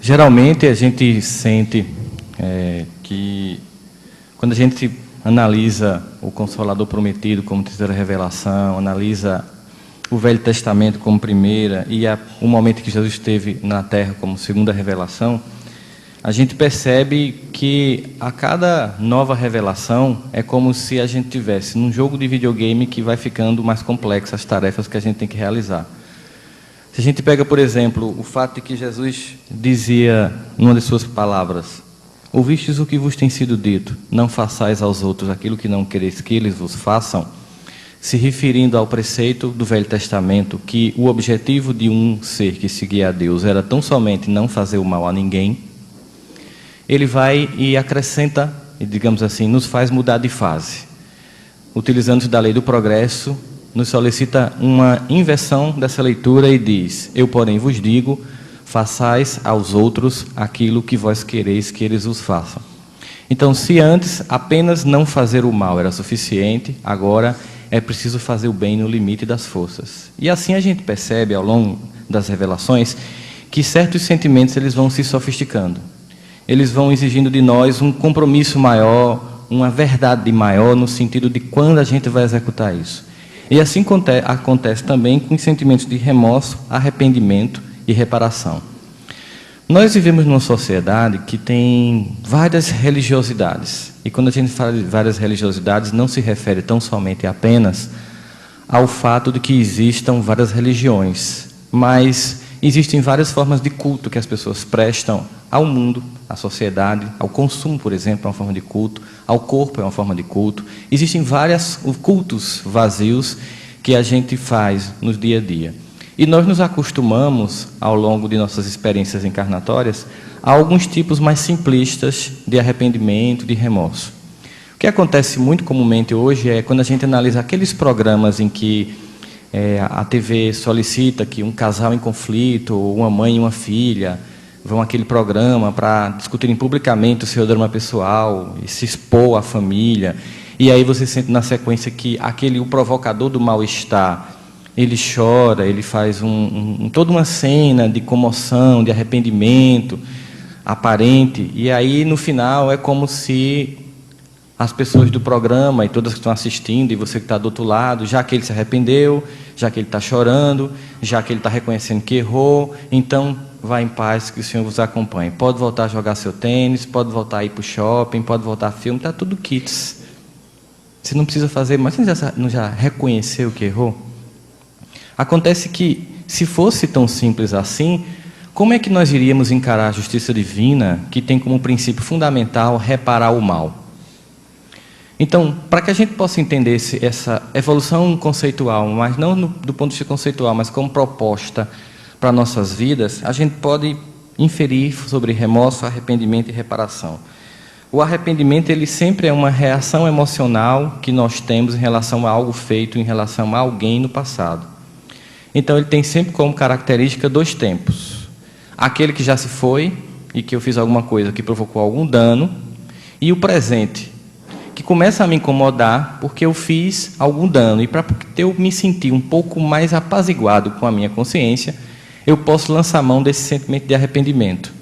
Geralmente a gente sente que quando a gente analisa o Consolador Prometido como terceira revelação, analisa o Velho Testamento como primeira e o momento que Jesus esteve na Terra como segunda revelação, a gente percebe que a cada nova revelação é como se a gente tivesse num jogo de videogame que vai ficando mais complexo as tarefas que a gente tem que realizar. Se a gente pega, por exemplo, o fato de que Jesus dizia, numa de suas palavras, ouvistes o que vos tem sido dito, não façais aos outros aquilo que não quereis que eles vos façam, se referindo ao preceito do Velho Testamento, que o objetivo de um ser que seguia a Deus era tão somente não fazer o mal a ninguém, ele vai e acrescenta, digamos assim, nos faz mudar de fase. Utilizando-se da lei do progresso, nos solicita uma inversão dessa leitura e diz, eu, porém, vos digo, façais aos outros aquilo que vós quereis que eles vos façam. Então, se antes apenas não fazer o mal era suficiente, agora é preciso fazer o bem no limite das forças. E assim a gente percebe, ao longo das revelações, que certos sentimentos eles vão se sofisticando. Eles vão exigindo de nós um compromisso maior, uma verdade maior, no sentido de quando a gente vai executar isso. E assim acontece também com os sentimentos de remorso, arrependimento e reparação. Nós vivemos numa sociedade que tem várias religiosidades. E quando a gente fala de várias religiosidades, não se refere tão somente apenas ao fato de que existam várias religiões, mas existem várias formas de culto que as pessoas prestam ao mundo, à sociedade, ao consumo, por exemplo, é uma forma de culto, ao corpo é uma forma de culto. Existem vários cultos vazios que a gente faz no dia a dia. E nós nos acostumamos, ao longo de nossas experiências encarnatórias, a alguns tipos mais simplistas de arrependimento, de remorso. O que acontece muito comumente hoje é quando a gente analisa aqueles programas em que a TV solicita que um casal em conflito, ou uma mãe e uma filha, vão àquele programa para discutirem publicamente o seu drama pessoal e se expor à família. E aí você sente na sequência que o provocador do mal-estar, ele chora, ele faz toda uma cena de comoção, de arrependimento aparente. E aí, no final, é como se as pessoas do programa e todas que estão assistindo, e você que está do outro lado, já que ele se arrependeu, já que ele está chorando, já que ele está reconhecendo que errou, então vá em paz, que o Senhor vos acompanhe. Pode voltar a jogar seu tênis, pode voltar a ir para o shopping, pode voltar a filme, está tudo kits. Você não precisa fazer, mas você não já reconheceu que errou? Acontece que, se fosse tão simples assim, como é que nós iríamos encarar a justiça divina, que tem como princípio fundamental reparar o mal? Então, para que a gente possa entender essa evolução conceitual, mas não do ponto de vista conceitual, mas como proposta para nossas vidas, a gente pode inferir sobre remorso, arrependimento e reparação. O arrependimento, ele sempre é uma reação emocional que nós temos em relação a algo feito, em relação a alguém no passado. Então, ele tem sempre como característica 2 tempos. Aquele que já se foi e que eu fiz alguma coisa que provocou algum dano, e o presente, que começa a me incomodar porque eu fiz algum dano. E para eu me sentir um pouco mais apaziguado com a minha consciência, eu posso lançar mão desse sentimento de arrependimento.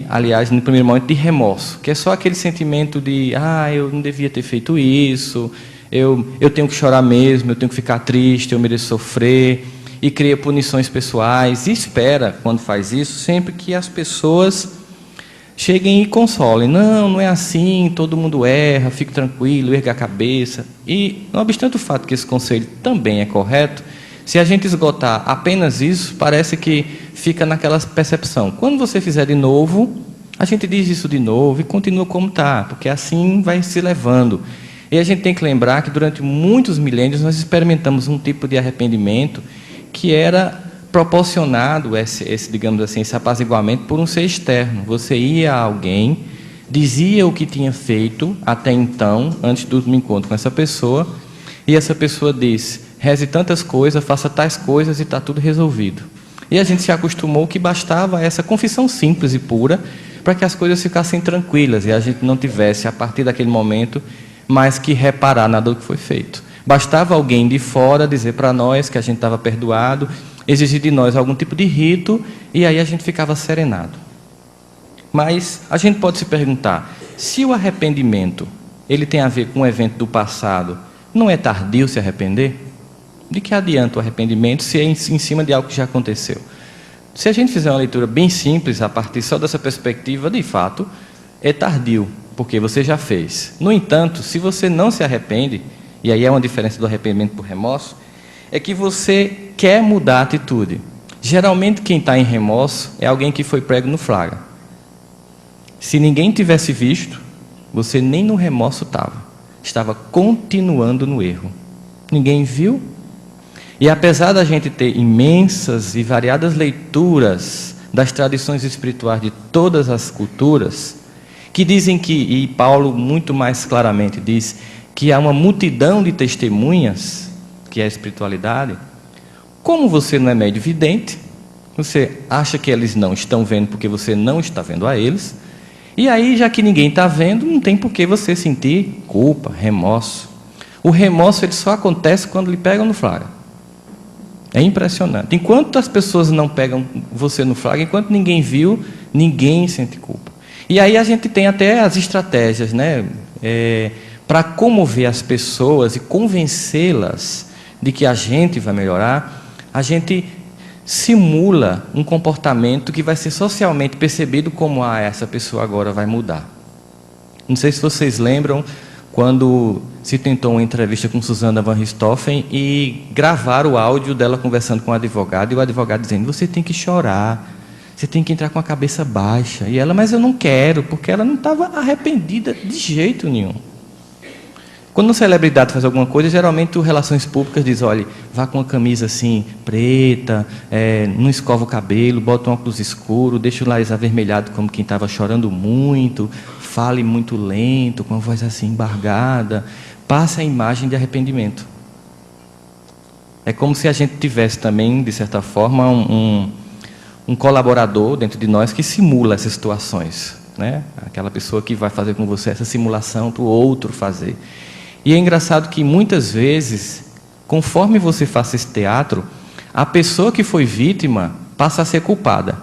Aliás, no primeiro momento, de remorso, que é só aquele sentimento de, eu não devia ter feito isso, eu tenho que chorar mesmo, eu tenho que ficar triste, eu mereço sofrer, e cria punições pessoais, e espera, quando faz isso, sempre que as pessoas cheguem e consolem. Não é assim, todo mundo erra, fique tranquilo, erga a cabeça. E, não obstante o fato que esse conselho também é correto, se a gente esgotar apenas isso, parece que fica naquela percepção. Quando você fizer de novo, a gente diz isso de novo e continua como está, porque assim vai se levando. E a gente tem que lembrar que durante muitos milênios nós experimentamos um tipo de arrependimento que era proporcionado, digamos assim, esse apaziguamento por um ser externo. Você ia a alguém, dizia o que tinha feito até então, antes do encontro com essa pessoa, e essa pessoa disse, reze tantas coisas, faça tais coisas e está tudo resolvido. E a gente se acostumou que bastava essa confissão simples e pura para que as coisas ficassem tranquilas e a gente não tivesse, a partir daquele momento, mais que reparar nada do que foi feito. Bastava alguém de fora dizer para nós que a gente estava perdoado, exigir de nós algum tipo de rito, e aí a gente ficava serenado. Mas a gente pode se perguntar, se o arrependimento ele tem a ver com um evento do passado, não é tardio se arrepender? De que adianta o arrependimento se é em cima de algo que já aconteceu? Se a gente fizer uma leitura bem simples, a partir só dessa perspectiva, de fato, é tardio, porque você já fez. No entanto, se você não se arrepende, e aí é uma diferença do arrependimento por remorso, é que você quer mudar a atitude. Geralmente quem está em remorso é alguém que foi prego no flagra. Se ninguém tivesse visto, você nem no remorso estava continuando no erro. Ninguém viu. E apesar da gente ter imensas e variadas leituras das tradições espirituais de todas as culturas, que dizem que, e Paulo muito mais claramente diz, que há uma multidão de testemunhas, que é a espiritualidade, como você não é médio vidente, você acha que eles não estão vendo porque você não está vendo a eles, e aí, já que ninguém está vendo, não tem por que você sentir culpa, remorso. O remorso ele só acontece quando lhe pegam no flagra. É impressionante. Enquanto as pessoas não pegam você no flagra, enquanto ninguém viu, ninguém sente culpa. E aí a gente tem até as estratégias, né? Para comover as pessoas e convencê-las de que a gente vai melhorar, a gente simula um comportamento que vai ser socialmente percebido como essa pessoa agora vai mudar. Não sei se vocês lembram quando se tentou uma entrevista com Susana Van Richthofen e gravaram o áudio dela conversando com o advogado, e o advogado dizendo, você tem que chorar, você tem que entrar com a cabeça baixa. E ela, mas eu não quero, porque ela não estava arrependida de jeito nenhum. Quando uma celebridade faz alguma coisa, geralmente o Relações Públicas diz, olha, vá com uma camisa assim, preta, não escova o cabelo, bota um óculos escuro, deixa o nariz avermelhado como quem estava chorando muito, fale muito lento, com a voz assim embargada, passa a imagem de arrependimento. É como se a gente tivesse também, de certa forma, um colaborador dentro de nós que simula essas situações, né? Aquela pessoa que vai fazer com você essa simulação para o outro fazer. E é engraçado que muitas vezes, conforme você faça esse teatro, a pessoa que foi vítima passa a ser culpada.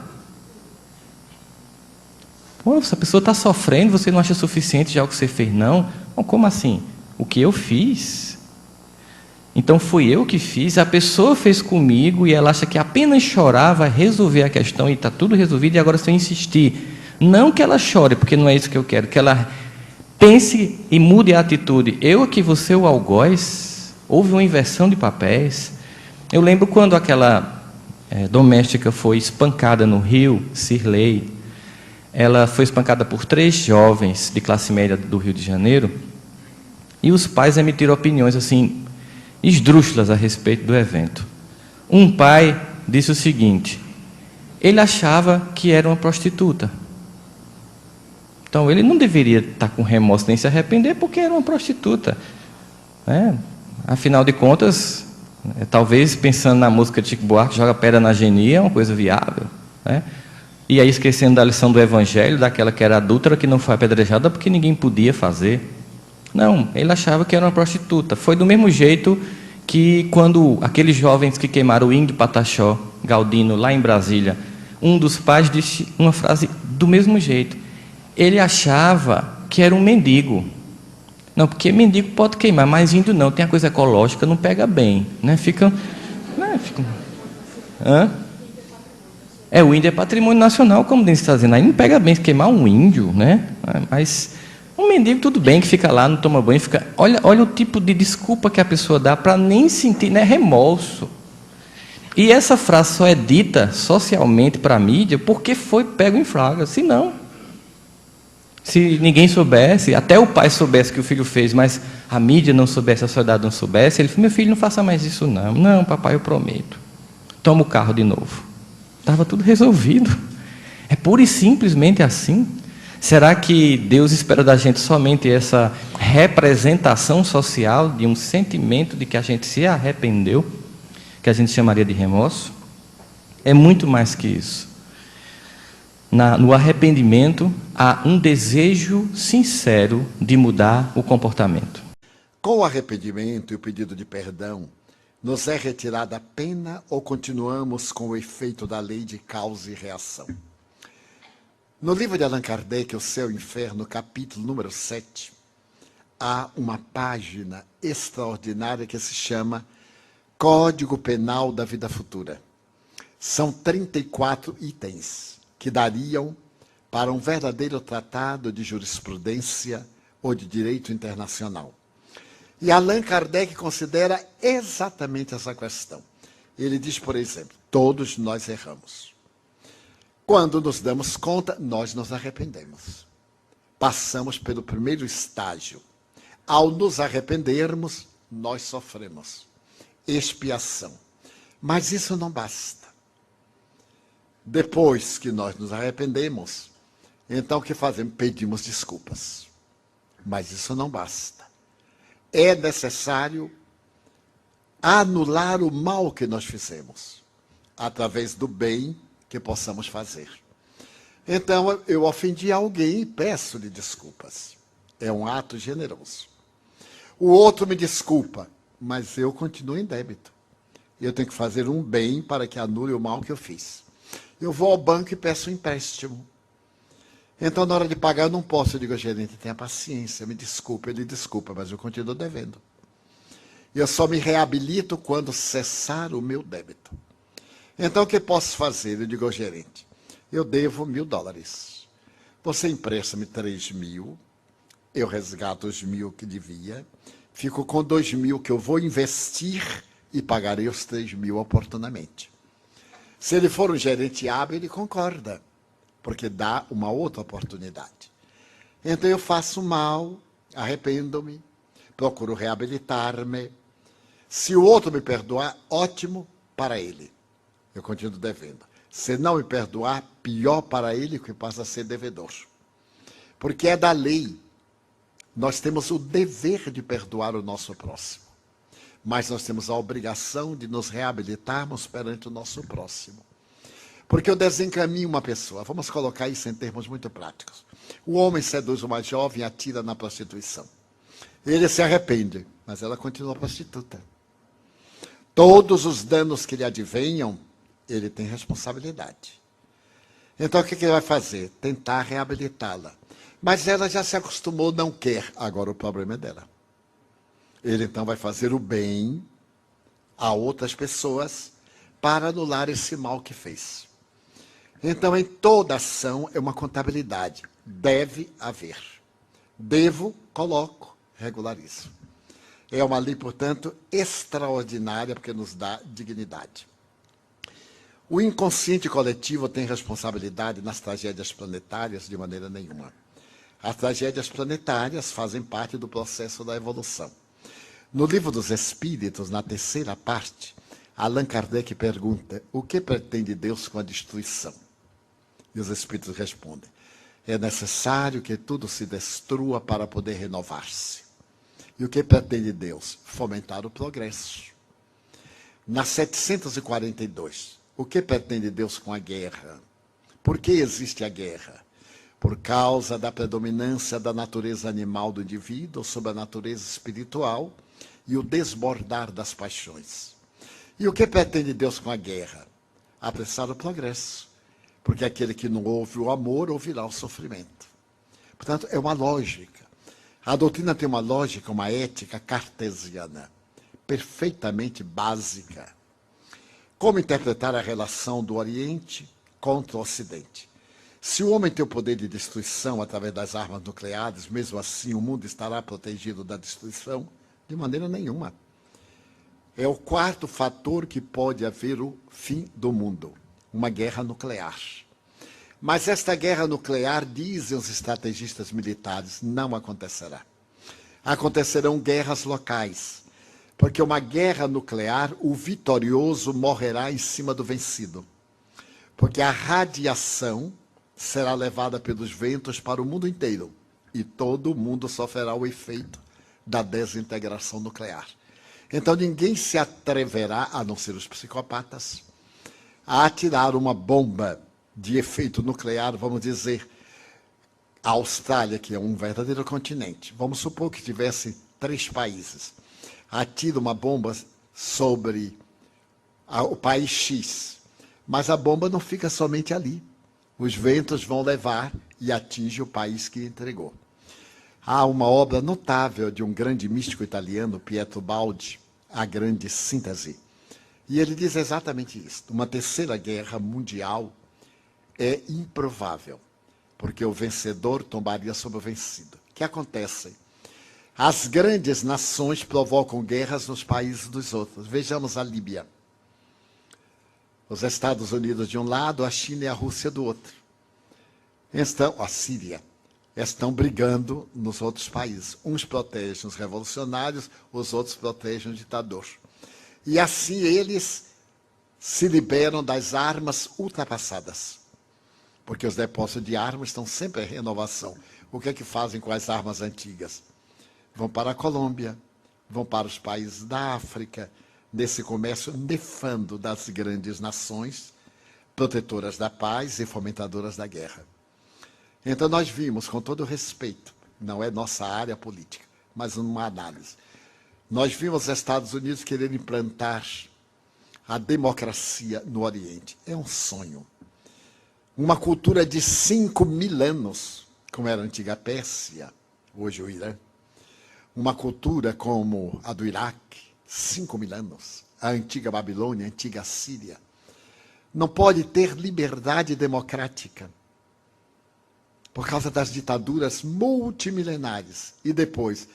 Pô, essa pessoa está sofrendo, você não acha suficiente já o que você fez? Não. Como assim? O que eu fiz? Então fui eu que fiz, a pessoa fez comigo e ela acha que apenas chorar vai resolver a questão e está tudo resolvido, e agora se eu insistir. Não que ela chore, porque não é isso que eu quero, que ela pense e mude a atitude. Eu aqui, você o algoz. Houve uma inversão de papéis. Eu lembro quando aquela doméstica foi espancada no Rio, Cirlei. Ela foi espancada por 3 jovens de classe média do Rio de Janeiro. E os pais emitiram opiniões assim, esdrúxulas a respeito do evento. Um pai disse o seguinte, ele achava que era uma prostituta. Então, ele não deveria estar com remorso nem se arrepender porque era uma prostituta. Afinal de contas, talvez pensando na música de Chico Buarque, joga pedra na genia, é uma coisa viável. E aí esquecendo da lição do Evangelho, daquela que era adúltera, que não foi apedrejada porque ninguém podia fazer. Não, ele achava que era uma prostituta. Foi do mesmo jeito que quando aqueles jovens que queimaram o índio Pataxó, Galdino, lá em Brasília, um dos pais disse uma frase do mesmo jeito. Ele achava que era um mendigo. Não, porque mendigo pode queimar, mas índio não, tem a coisa ecológica, não pega bem. Fica... o índio é patrimônio nacional, como Denis está dizendo. Aí não pega bem se queimar um índio, né? Mas um mendigo, tudo bem, que fica lá, não toma banho, fica... Olha o tipo de desculpa que a pessoa dá para nem sentir, remorso. E essa frase só é dita socialmente para a mídia porque foi pego em flagra, se não... Se ninguém soubesse, até o pai soubesse que o filho fez, mas a mídia não soubesse, a sociedade não soubesse, ele falou, meu filho, não faça mais isso não. Não, papai, eu prometo. Toma o carro de novo. Estava tudo resolvido. É pura e simplesmente assim. Será que Deus espera da gente somente essa representação social de um sentimento de que a gente se arrependeu, que a gente chamaria de remorso? É muito mais que isso. No arrependimento, há um desejo sincero de mudar o comportamento. Com o arrependimento e o pedido de perdão, nos é retirada a pena ou continuamos com o efeito da lei de causa e reação? No livro de Allan Kardec, O Céu e o Inferno, capítulo número 7, há uma página extraordinária que se chama Código Penal da Vida Futura. São 34 itens que dariam para um verdadeiro tratado de jurisprudência ou de direito internacional. E Allan Kardec considera exatamente essa questão. Ele diz, por exemplo, todos nós erramos. Quando nos damos conta, nós nos arrependemos. Passamos pelo primeiro estágio. Ao nos arrependermos, nós sofremos expiação. Mas isso não basta. Depois que nós nos arrependemos, então o que fazemos? Pedimos desculpas. Mas isso não basta. É necessário anular o mal que nós fizemos, através do bem que possamos fazer. Então, eu ofendi alguém e peço-lhe desculpas. É um ato generoso. O outro me desculpa, mas eu continuo em débito. Eu tenho que fazer um bem para que anule o mal que eu fiz. Eu vou ao banco e peço um empréstimo. Então, na hora de pagar, eu não posso. Eu digo, gerente, tenha paciência, me desculpe. Ele desculpa, mas eu continuo devendo. Eu só me reabilito quando cessar o meu débito. Então, o que posso fazer? Eu digo ao gerente, eu devo $1.000. Você empresta-me 3.000, eu resgato os 1.000 que devia, fico com 2.000 que eu vou investir e pagarei os 3.000 oportunamente. Se ele for um gerente hábil, ele concorda, porque dá uma outra oportunidade. Então, eu faço mal, arrependo-me, procuro reabilitar-me. Se o outro me perdoar, ótimo para ele. Eu continuo devendo. Se não me perdoar, pior para ele, que passa a ser devedor. Porque é da lei. Nós temos o dever de perdoar o nosso próximo. Mas nós temos a obrigação de nos reabilitarmos perante o nosso próximo. Porque eu desencaminho uma pessoa. Vamos colocar isso em termos muito práticos. O homem seduz uma jovem e atira na prostituição. Ele se arrepende, mas ela continua prostituta. Todos os danos que lhe advenham, ele tem responsabilidade. Então, o que ele vai fazer? Tentar reabilitá-la. Mas ela já se acostumou, não quer. Agora o problema é dela. Ele, então, vai fazer o bem a outras pessoas para anular esse mal que fez. Então, em toda ação, é uma contabilidade. Deve haver. Devo, coloco, regularizo. É uma lei, portanto, extraordinária, porque nos dá dignidade. O inconsciente coletivo tem responsabilidade nas tragédias planetárias de maneira nenhuma. As tragédias planetárias fazem parte do processo da evolução. No Livro dos Espíritos, na terceira parte, Allan Kardec pergunta, o que pretende Deus com a destruição? E os Espíritos respondem, é necessário que tudo se destrua para poder renovar-se. E o que pretende Deus? Fomentar o progresso. Na 742, o que pretende Deus com a guerra? Por que existe a guerra? Por causa da predominância da natureza animal do indivíduo sobre a natureza espiritual e o desbordar das paixões. E o que pretende Deus com a guerra? Apressar o progresso. Porque aquele que não ouve o amor, ouvirá o sofrimento. Portanto, é uma lógica. A doutrina tem uma lógica, uma ética cartesiana, perfeitamente básica. Como interpretar a relação do Oriente contra o Ocidente? Se o homem tem o poder de destruição através das armas nucleares, mesmo assim o mundo estará protegido da destruição? De maneira nenhuma. É o quarto fator que pode haver o fim do mundo, uma guerra nuclear. Mas esta guerra nuclear, dizem os estrategistas militares, não acontecerá. Acontecerão guerras locais, porque uma guerra nuclear, o vitorioso morrerá em cima do vencido. Porque a radiação será levada pelos ventos para o mundo inteiro, e todo mundo sofrerá o efeito da desintegração nuclear. Então ninguém se atreverá, a não ser os psicopatas, a atirar uma bomba de efeito nuclear, vamos dizer, a Austrália, que é um verdadeiro continente. Vamos supor que tivesse 3 países. Atira uma bomba sobre o país X. Mas a bomba não fica somente ali. Os ventos vão levar e atinge o país que entregou. Há uma obra notável de um grande místico italiano, Pietro Baldi, A Grande Síntese. E ele diz exatamente isso. Uma terceira guerra mundial é improvável, porque o vencedor tombaria sobre o vencido. O que acontece? As grandes nações provocam guerras nos países dos outros. Vejamos a Líbia. Os Estados Unidos de um lado, a China e a Rússia do outro. A Síria. Estão brigando nos outros países. Uns protegem os revolucionários, os outros protegem o ditador. E assim eles se liberam das armas ultrapassadas. Porque os depósitos de armas estão sempre em renovação. O que é que fazem com as armas antigas? Vão para a Colômbia, vão para os países da África, nesse comércio nefando das grandes nações, protetoras da paz e fomentadoras da guerra. Então nós vimos, com todo respeito, não é nossa área política, mas uma análise, nós vimos os Estados Unidos querer implantar a democracia no Oriente. É um sonho. Uma cultura de 5.000 anos, como era a antiga Pérsia, hoje o Irã. Uma cultura como a do Iraque, 5.000 anos. A antiga Babilônia, a antiga Síria. Não pode ter liberdade democrática por causa das ditaduras multimilenares. E depois,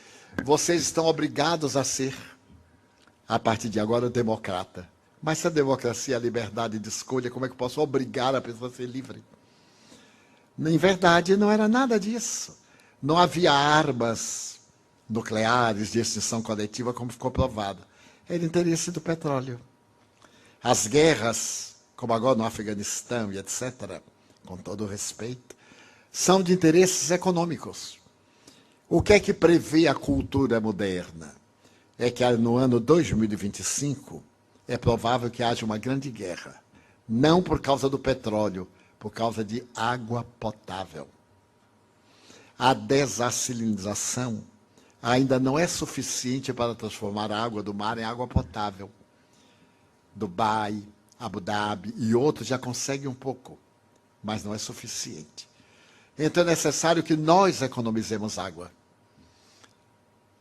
vocês estão obrigados a ser, a partir de agora, democrata. Mas se a democracia é a liberdade de escolha, como é que eu posso obrigar a pessoa a ser livre? Em verdade, não era nada disso. Não havia armas nucleares de extinção coletiva, como ficou provado. Era interesse do petróleo. As guerras, como agora no Afeganistão e etc., com todo o respeito, são de interesses econômicos. O que é que prevê a cultura moderna? É que no ano 2025 é provável que haja uma grande guerra. Não por causa do petróleo, por causa de água potável. A dessalinização ainda não é suficiente para transformar a água do mar em água potável. Dubai, Abu Dhabi e outros já conseguem um pouco, mas não é suficiente. Então é necessário que nós economizemos água.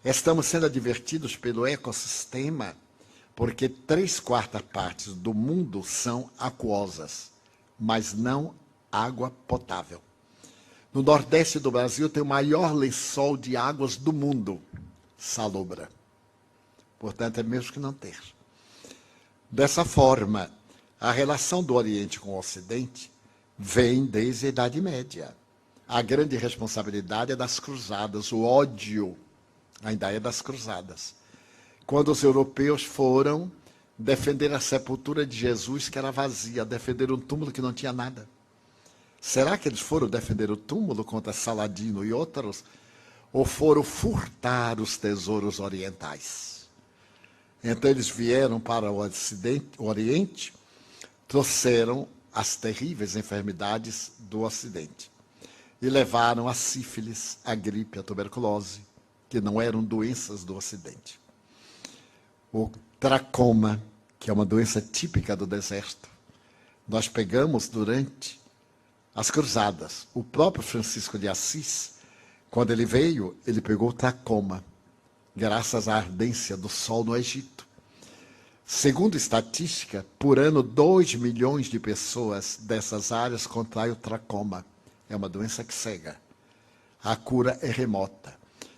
Estamos sendo advertidos pelo ecossistema porque 3/4 partes do mundo são aquosas, mas não água potável. No nordeste do Brasil tem o maior lençol de águas do mundo, salobra. Portanto, é mesmo que não ter. Dessa forma, a relação do Oriente com o Ocidente vem desde a Idade Média. A grande responsabilidade é das cruzadas, o ódio ainda é das cruzadas. Quando os europeus foram defender a sepultura de Jesus, que era vazia, defender um túmulo que não tinha nada. Será que eles foram defender o túmulo contra Saladino e outros? Ou foram furtar os tesouros orientais? Então eles vieram para o Oriente, trouxeram as terríveis enfermidades do Ocidente. E levaram a sífilis, a gripe, a tuberculose, que não eram doenças do Ocidente. O tracoma, que é uma doença típica do deserto, nós pegamos durante as cruzadas. O próprio Francisco de Assis, quando ele veio, ele pegou o tracoma, graças à ardência do sol no Egito. Segundo estatística, por ano, 2 milhões de pessoas dessas áreas contraem o tracoma. É uma doença que cega. A cura é remota.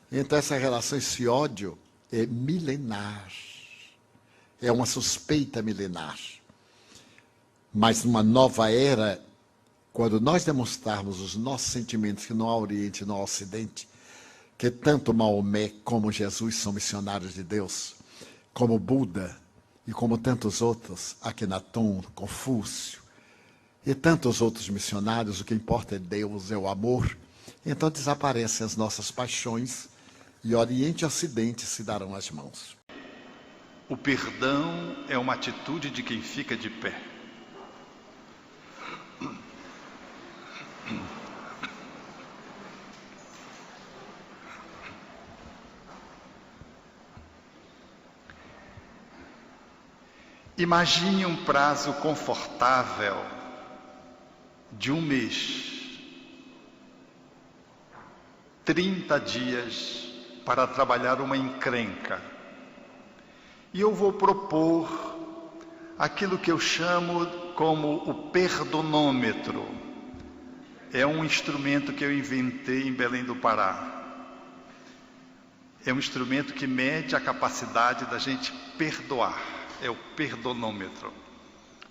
Então, essa relação, esse ódio é milenar. É uma suspeita milenar. Mas numa nova era, quando nós demonstrarmos os nossos sentimentos que não há Oriente, não há Ocidente, que tanto Maomé como Jesus são missionários de Deus, como Buda e como tantos outros, Akhenaton, Confúcio, e tantos outros missionários, o que importa é Deus, é o amor. Então desaparecem as nossas paixões e Oriente e Ocidente se darão as mãos. O perdão é uma atitude de quem fica de pé. Imagine um prazo confortável de um mês, 30 dias para trabalhar uma encrenca. E eu vou propor aquilo que eu chamo como o perdonômetro. É um instrumento que eu inventei em Belém do Pará. É um instrumento que mede a capacidade da gente perdoar. É o perdonômetro.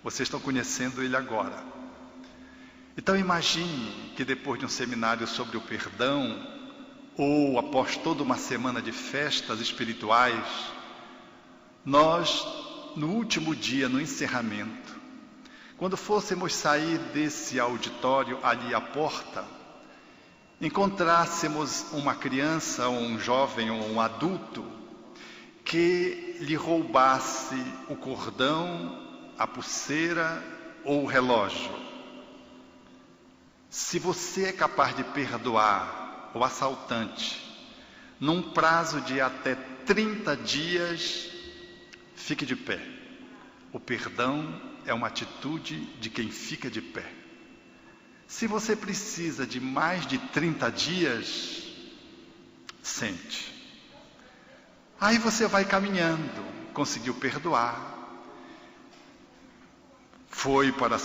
Vocês estão conhecendo ele agora. Então imagine que depois de um seminário sobre o perdão, ou após toda uma semana de festas espirituais, nós, no último dia, no encerramento, quando fôssemos sair desse auditório ali à porta, encontrássemos uma criança, ou um jovem, ou um adulto, que lhe roubasse o cordão, a pulseira ou o relógio. Se você é capaz de perdoar o assaltante num prazo de até 30 dias, fique de pé. O perdão é uma atitude de quem fica de pé. Se você precisa de mais de 30 dias, sente. Aí você vai caminhando, conseguiu perdoar, foi para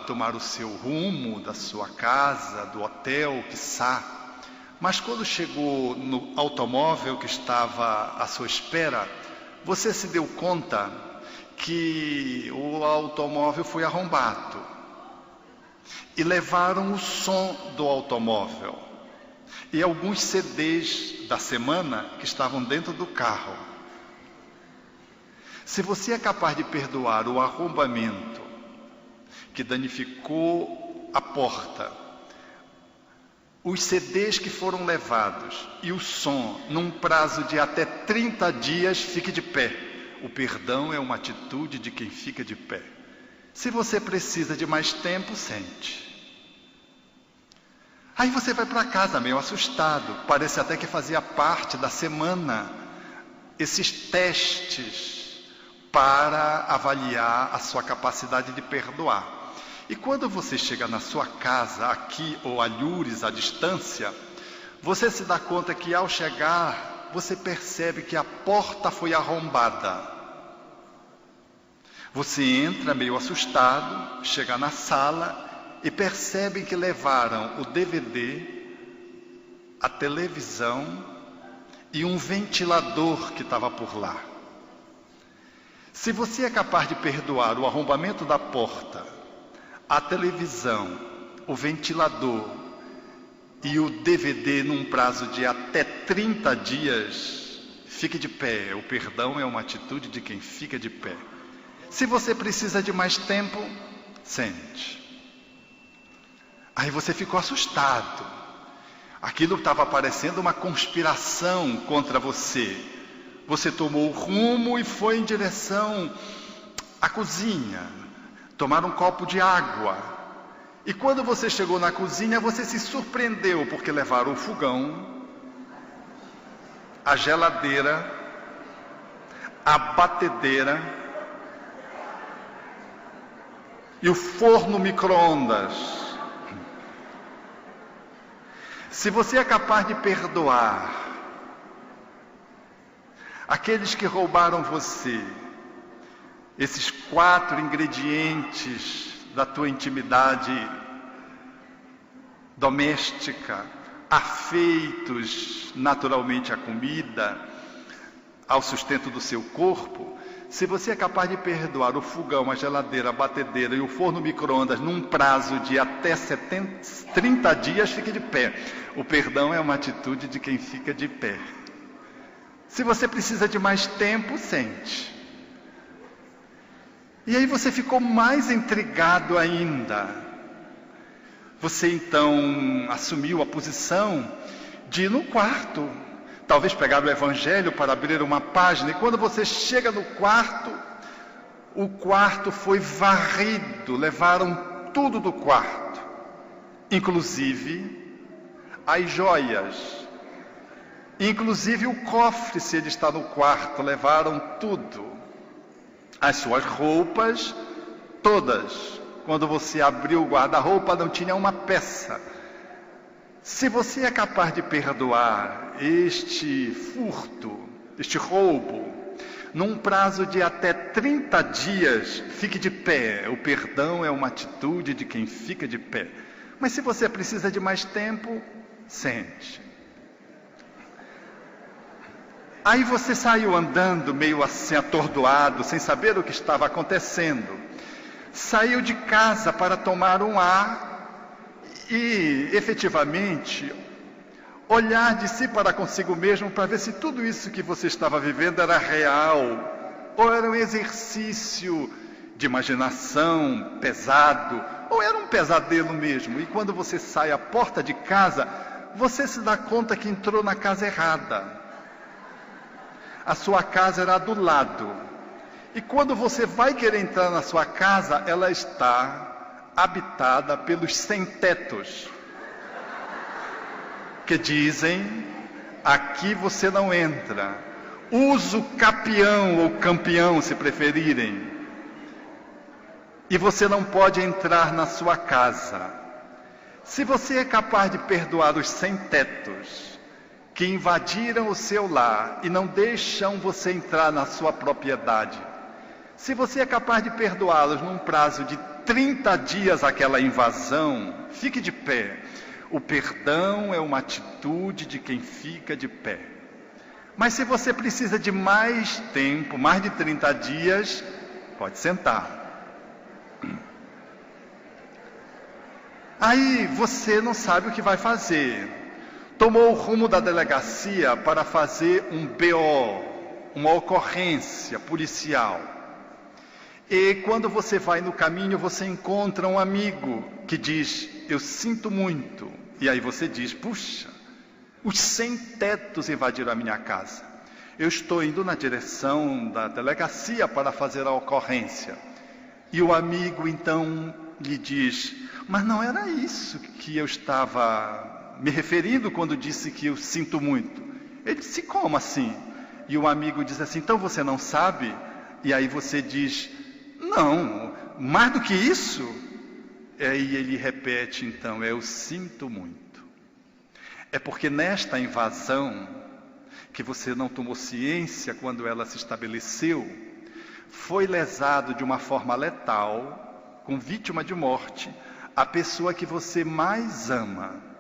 tomar o seu rumo da sua casa, do hotel, quiçá. Mas quando chegou no automóvel que estava à sua espera, você se deu conta que o automóvel foi arrombado e levaram o som do automóvel e alguns CDs da semana que estavam dentro do carro. Se você é capaz de perdoar o arrombamento que danificou a porta, os CDs que foram levados e o som num prazo de até 30 dias, fique de pé. O perdão é uma atitude de quem fica de pé. Se você precisa de mais tempo, sente. Aí você vai para casa meio assustado, parece até que fazia parte da semana esses testes para avaliar a sua capacidade de perdoar. E quando você chega na sua casa, aqui ou alhures, à distância, você se dá conta que ao chegar, você percebe que a porta foi arrombada. Você entra meio assustado, chega na sala e percebe que levaram o DVD, a televisão e um ventilador que estava por lá. Se você é capaz de perdoar o arrombamento da porta, a televisão, o ventilador e o DVD num prazo de até 30 dias, fique de pé. O perdão é uma atitude de quem fica de pé. Se você precisa de mais tempo, sente. Aí você ficou assustado. Aquilo estava parecendo uma conspiração contra você. Você tomou o rumo e foi em direção à cozinha, tomar um copo de água. E quando você chegou na cozinha, você se surpreendeu, porque levaram o fogão, a geladeira, a batedeira e o forno micro-ondas. Se você é capaz de perdoar aqueles que roubaram você, esses 4 ingredientes da tua intimidade doméstica, afeitos naturalmente à comida, ao sustento do seu corpo, se você é capaz de perdoar o fogão, a geladeira, a batedeira e o forno micro-ondas num prazo de até 30 dias, fique de pé. O perdão é uma atitude de quem fica de pé. Se você precisa de mais tempo, sente. E aí você ficou mais intrigado ainda. Você então assumiu a posição de ir no quarto, talvez pegar o Evangelho para abrir uma página, e quando você chega no quarto, o quarto foi varrido, levaram tudo do quarto, inclusive as joias, inclusive o cofre, se ele está no quarto, levaram tudo. As suas roupas, todas. quando você abriu o guarda-roupa, não tinha uma peça. Se você é capaz de perdoar este furto, este roubo, num prazo de até 30 dias, fique de pé. O perdão é uma atitude de quem fica de pé. Mas se você precisa de mais tempo, sente. Aí você saiu andando meio assim atordoado, sem saber o que estava acontecendo. Saiu de casa para tomar um ar e, efetivamente, olhar de si para consigo mesmo para ver se tudo isso que você estava vivendo era real, ou era um exercício de imaginação pesado, ou era um pesadelo mesmo. E quando você sai à porta de casa, você se dá conta que entrou na casa errada. A sua casa era do lado. E quando você vai querer entrar na sua casa, ela está habitada pelos sem-tetos, que dizem: aqui você não entra. Usa o capião ou campeão, se preferirem. E você não pode entrar na sua casa. Se você é capaz de perdoar os sem-tetos que invadiram o seu lar e não deixam você entrar na sua propriedade, se você é capaz de perdoá-los num prazo de 30 dias aquela invasão, fique de pé. O perdão é uma atitude de quem fica de pé. Mas se você precisa de mais tempo, mais de 30 dias, pode sentar. Aí você não sabe o que vai fazer. Tomou o rumo da delegacia para fazer um BO, uma ocorrência policial. E quando você vai no caminho, você encontra um amigo que diz: eu sinto muito. E aí você diz: puxa, os sem-tetos invadiram a minha casa. Eu estou indo na direção da delegacia para fazer a ocorrência. E o amigo então lhe diz: mas não era isso que eu estava me referindo quando disse que eu sinto muito. Ele disse: como assim? E o amigo diz assim: então você não sabe? E aí você diz: não, mais do que isso. E aí ele repete então: eu sinto muito. É porque nesta invasão, que você não tomou ciência quando ela se estabeleceu, foi lesado de uma forma letal, com vítima de morte, a pessoa que você mais ama.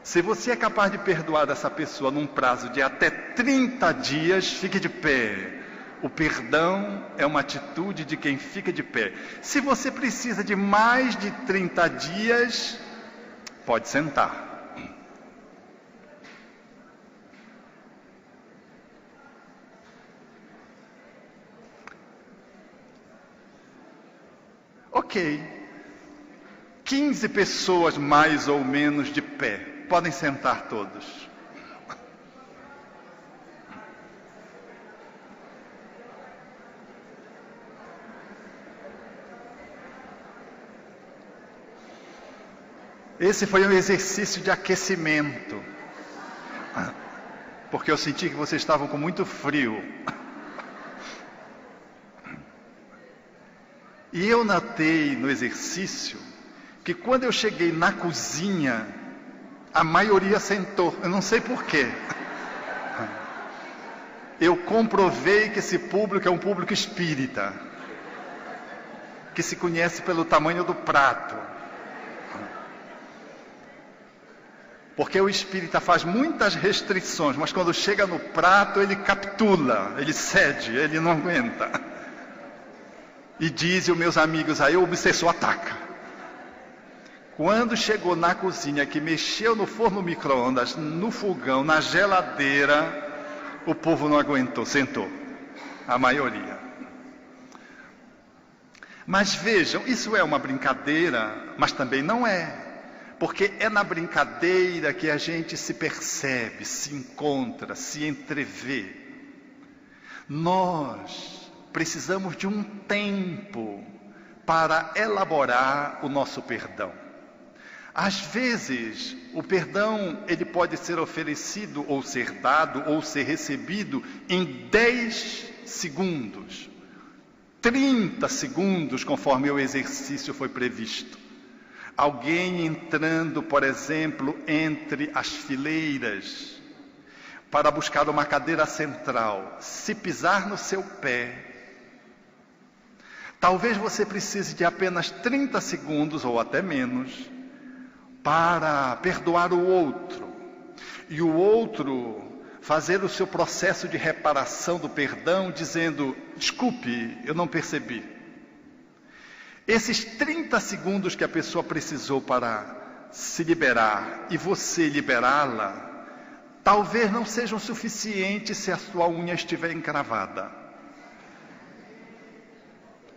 Se você é capaz de perdoar essa pessoa num prazo de até 30 dias, fique de pé. O perdão é uma atitude de quem fica de pé. Se você precisa de mais de 30 dias, pode sentar. Ok. 15 pessoas mais ou menos de pé. Podem sentar todos. Esse foi um exercício de aquecimento, porque eu senti que vocês estavam com muito frio. E eu notei no exercício que quando eu cheguei na cozinha, a maioria sentou. Eu não sei porquê. Eu comprovei que esse público é um público espírita, que se conhece pelo tamanho do prato. Porque o espírita faz muitas restrições, mas quando chega no prato ele capitula, ele cede, ele não aguenta. E dizem os meus amigos aí, o obsessor ataca. Quando chegou na cozinha, que mexeu no forno micro-ondas, no fogão, na geladeira, o povo não aguentou, sentou. A maioria. Mas vejam, isso é uma brincadeira, mas também não é. Porque é na brincadeira que a gente se percebe, se encontra, se entrevê. Nós precisamos de um tempo para elaborar o nosso perdão. Às vezes, o perdão ele pode ser oferecido, ou ser dado, ou ser recebido em 10 segundos, 30 segundos, conforme o exercício foi previsto. Alguém entrando, por exemplo, entre as fileiras, para buscar uma cadeira central, se pisar no seu pé, talvez você precise de apenas 30 segundos, ou até menos, para perdoar o outro, e o outro fazer o seu processo de reparação do perdão, dizendo: desculpe, eu não percebi. Esses 30 segundos que a pessoa precisou para se liberar, e você liberá-la, talvez não sejam suficientes se a sua unha estiver encravada.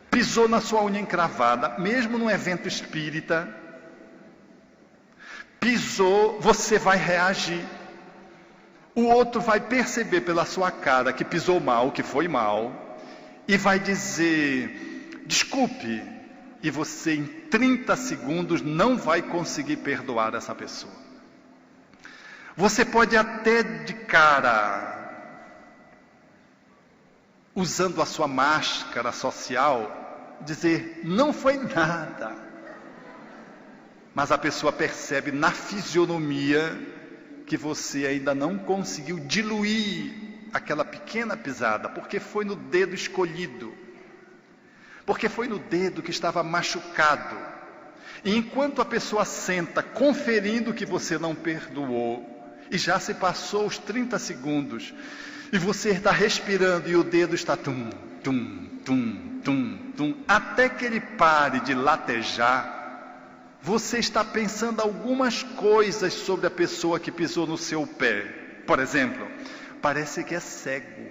Pisou na sua unha encravada, mesmo num evento espírita, pisou, você vai reagir. O outro vai perceber pela sua cara que pisou mal, que foi mal, e vai dizer: desculpe, e você em 30 segundos não vai conseguir perdoar essa pessoa. Você pode até de cara, usando a sua máscara social, dizer: não foi nada. Mas a pessoa percebe na fisionomia que você ainda não conseguiu diluir aquela pequena pisada, porque foi no dedo escolhido, porque foi no dedo que estava machucado. E enquanto a pessoa senta conferindo que você não perdoou, e já se passou os 30 segundos, e você está respirando e o dedo está tum, tum, tum, tum, tum, até que ele pare de latejar, você está pensando algumas coisas sobre a pessoa que pisou no seu pé. Por exemplo, parece que é cego.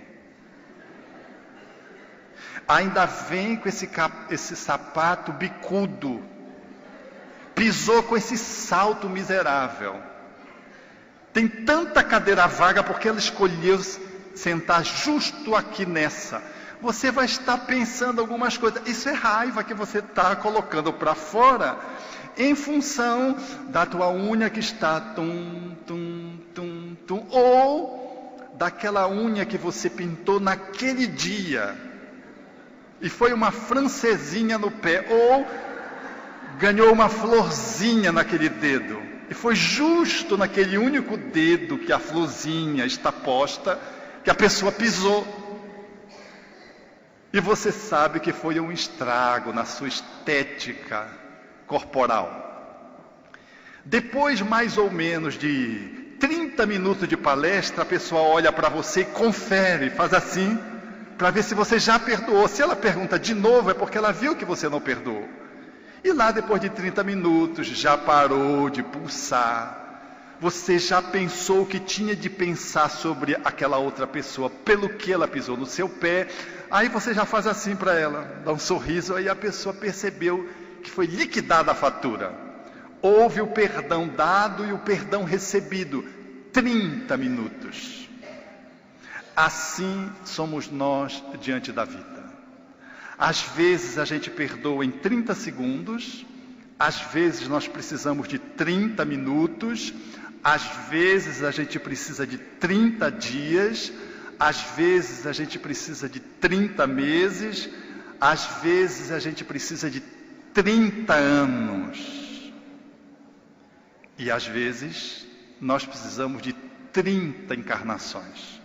Ainda vem com esse sapato bicudo. Pisou com esse salto miserável. Tem tanta cadeira vaga porque ela escolheu sentar justo aqui nessa. Você vai estar pensando algumas coisas. Isso é raiva que você está colocando para fora, em função da tua unha que está tum, tum, tum, tum, ou daquela unha que você pintou naquele dia, e foi uma francesinha no pé, ou ganhou uma florzinha naquele dedo, e foi justo naquele único dedo que a florzinha está posta, que a pessoa pisou. E você sabe que foi um estrago na sua estética corporal. Depois, mais ou menos de 30 minutos de palestra, a pessoa olha para você e confere, faz assim, para ver se você já perdoou. Se ela pergunta de novo, é porque ela viu que você não perdoou. E lá, depois de 30 minutos, já parou de pulsar. Você já pensou o que tinha de pensar sobre aquela outra pessoa, pelo que ela pisou no seu pé. Aí você já faz assim para ela, dá um sorriso, aí a pessoa percebeu que foi liquidada a fatura. Houve o perdão dado e o perdão recebido. 30 minutos. Assim somos nós diante da vida. Às vezes a gente perdoa em 30 segundos, às vezes nós precisamos de 30 minutos, às vezes a gente precisa de 30 dias, às vezes a gente precisa de 30 meses, às vezes a gente precisa de 30 anos. E às vezes nós precisamos de 30 encarnações.